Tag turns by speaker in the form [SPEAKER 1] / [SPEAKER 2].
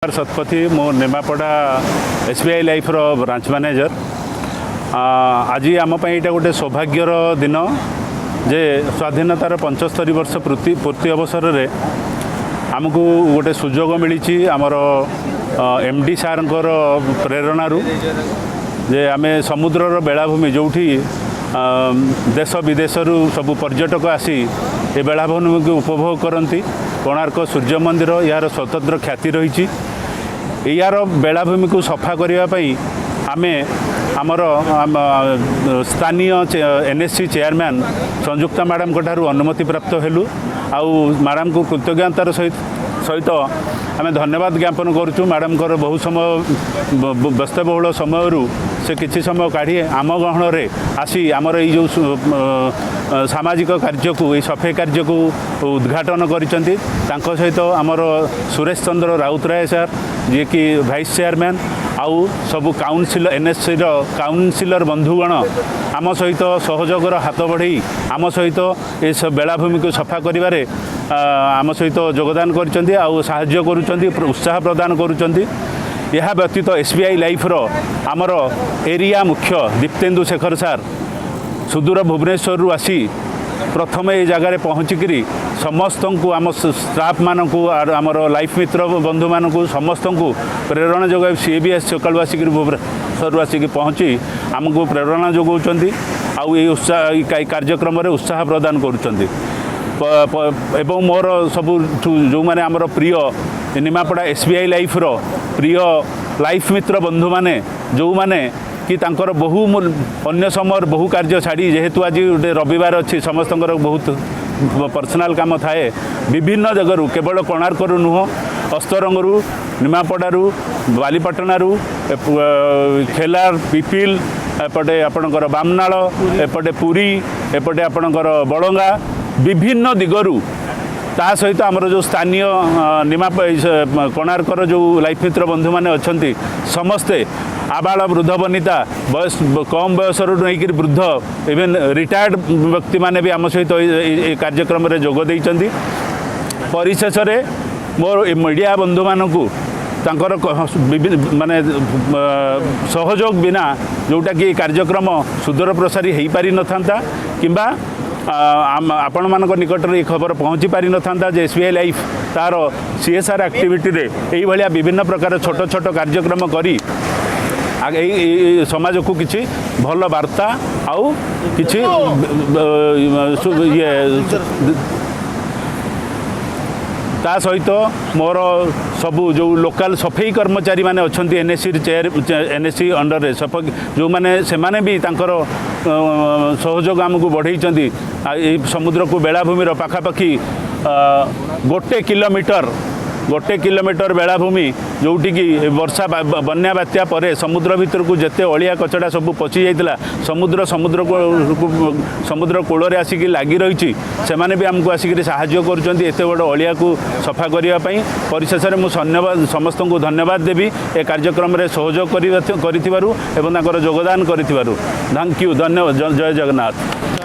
[SPEAKER 1] शतपथी मो Nimapada SBI life रो branch manager. आज आम यहाँ गोटे सौभाग्यर दिन जे स्वाधीनतार 75 वर्ष पूर्ति अवसर में आमको गोटे सुजोग मिली आमर एमडी सार प्रेरणारू जे आम समुद्रर बेलाभूमि जो देश विदेशरू सब पर्यटक आसी ए बेलाभूमि को उपभोग करती। कोणार्क सूर्य मंदिर यार स्वतंत्र ख्याति रही। यार बेलाभूमि को सफा करने आमे आमर स्थानीय एनएससी चेयरमैन संयुक्ता मैडम को अनुमति प्राप्त हेलु। आउ मैडम को कृतज्ञतार सहित आम धन्यवाद ज्ञापन करुँ। मैडम को बहुत समय व्यस्तबहुल समय से किसी समय काढ़ी आम गहन रे आसी आमर यो सामाजिक कार्य को सफाई कार्य को उद्घाटन करिसेंती। तांको सहित आमर सुरेश चंद्र राउतराय सर जी कि वाइस चेयरमैन आउ सब काउनसिलर एनएससी काउनसिलर बंधुगण आम सहित सहयोगर हाथ बढ़ई आम सहित ये बेलाभूमि को सफा करिबारे आम सहित योगदान करिसेंती आउ साहाय्य करुचंती उत्साह प्रदान करुचंती। यह व्यतीत एसबीआई लाइफ रो आमर एरिया मुख्य दीप्तेन्दु शेखर सार सुदूर भुवनेश्वर आसी प्रथम ये जगार पहुँचिकी समस्त को आम स्टाफ मानक आमर लाइफ मित्र बंधु मानक समस्त को प्रेरणा जगह सी भी सकाल आसिक भुवनेश्वर आसिक पहुँची आमको प्रेरणा जगाउछंती आउ ये उत्साह कार्यक्रम में उत्साह प्रदान करुछंती। एवं मोर सब जो मैंने आमर प्रिय निमापड़ा एसबीआई लाइफ रो प्रिय लाइफ मित्र बंधु माने जो माने कि तांकर बहु अन्य समय बहु कार्य छाड़ी जेहेतु आज गोटे रविवार अच्छी समस्त बहुत पर्सनाल काम थाए विभिन्न जगह केवल कोणार्करू नुह अस्तरंगरू निमापड़ारू बालीपाटनारू खेलार पिपिल एपटे आपणकर बामनाल एपटे पुरी एपटे आपणकर बड़ंगा विभिन्न दिगरू ता सहित आमर जो स्थानीय निमा कोणार्कर जो लाइफ मित्र बंधु मैंने अच्छा समस्ते आबाल वृद्ध वनिता बयस कम बयस नहीं वृद्ध इवेन रिटायर्ड व्यक्ति माने भी आम सहित कार्यक्रम में जोग देइचंती। परिशेष मोर मीडिया बंधु मानक तांकर माने सहयोग बिना जोटा कि कार्यक्रम सुदूर प्रसारी हो पारि न था किंबा आपण मान निकट में खबर पहुँची पारि न था जे एसबीआई लाइफ तार सीएसआर एक्टिविटी रे यही भाया विभिन्न प्रकार छोट छोट कार्यक्रम करी समाज को किसी भल वार्ता आउ किसी ये ता सहित मोर सबू जो लोकल सफाई कर्मचारी माने अच्छे एनएससी चेयर एनएससी अंडर सफाई जो माने से माने भी तांकर सहयोग आमको बढ़ई समुद्र को बेलाभूमि पाखापाखि गोटे किलोमीटर बेलाभूमि जोटी की वर्षा बन्या बात्या पर समुद्र भीतर को जिते अलिया कचड़ा सब पचि जाता समुद्र कूल आसिक लगी रही से माने भी आमको आसिक साहाय्य करुँच एत बड़ अलिया को सफा करने। परिशेष में मुझे समस्त को धन्यवाद देवी ए कार्यक्रम में सहयोग कर योगदान कर। थैंक यू धन्यवाद। जय जगन्नाथ।